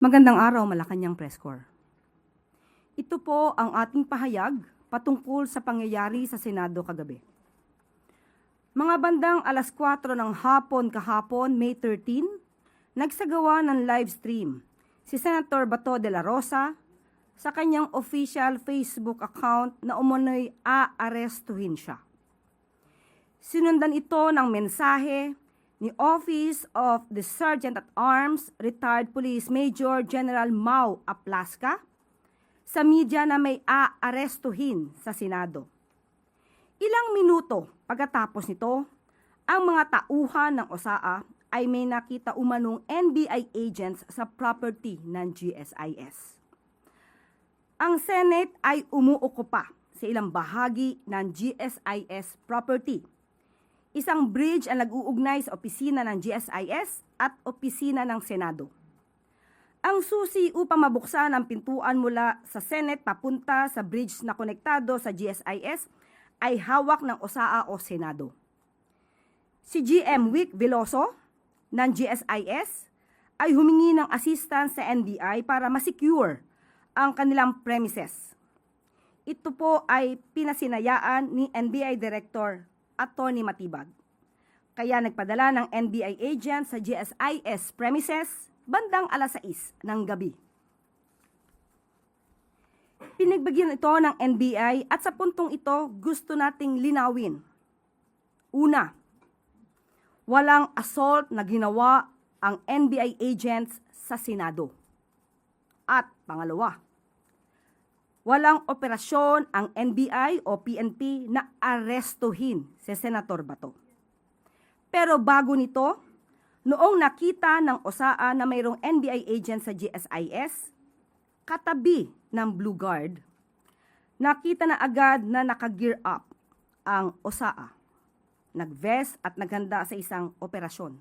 Magandang araw, Malacanang Press Corps. Ito po ang ating pahayag patungkol sa pangyayari sa Senado kagabi. Mga bandang alas 4 ng hapon kahapon, May 13, nagsagawa ng live stream si Senator Bato de la Rosa sa kanyang official Facebook account na umano'y aarestuhin siya. Sinundan ito ng mensahe ni Office of the Sergeant at Arms, Retired Police Major General Mau Aplasca, sa media na may aarestuhin sa Senado. Ilang minuto pagkatapos nito, ang mga tauhan ng OSAA ay may nakita umanong NBI agents sa property ng GSIS. Ang Senate ay umuokupa sa ilang bahagi ng GSIS property. Isang bridge ang nag-uugnay sa opisina ng GSIS at opisina ng Senado. Ang susi upang mabuksan ang pintuan mula sa Senate papunta sa bridge na konektado sa GSIS ay hawak ng OSAA o Senado. Si GM Vic Veloso ng GSIS ay humingi ng assistance sa NBI para masecure ang kanilang premises. Ito po ay pinasinayaan ni NBI Director Attorney Matibag. Kaya nagpadala ng NBI agent sa GSIS premises bandang alas 6 ng gabi. Pinagbigyan ito ng NBI at sa puntong ito gusto nating linawin. Una, walang assault na ginawa ang NBI agents sa Senado. At pangalawa, walang operasyon ang NBI o PNP na arestuhin si Senator Bato. Pero bago nito, noong nakita ng OSAA na mayroong NBI agent sa GSIS, katabi ng Blue Guard, nakita na agad na naka-gear up ang OSAA. Nag-vest at naghanda sa isang operasyon.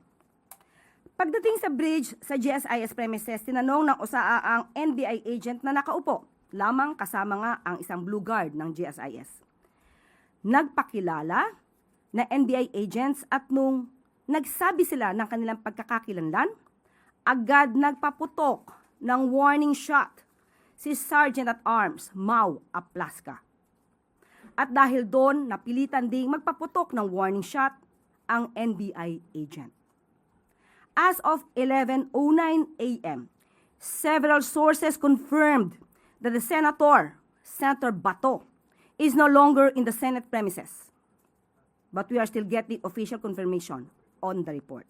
Pagdating sa bridge sa GSIS premises, tinanong ng OSAA ang NBI agent na nakaupo lamang kasama nga ang isang Blue Guard ng GSIS. Nagpakilala na NBI agents at nung nagsabi sila ng kanilang pagkakakilanlan, agad nagpaputok ng warning shot si Sergeant at Arms Mau Aplasca. At dahil doon, napilitan ding magpaputok ng warning shot ang NBI agent. As of 11:09 a.m., several sources confirmed that the Senator Bato, is no longer in the Senate premises. But we are still getting official confirmation on the report.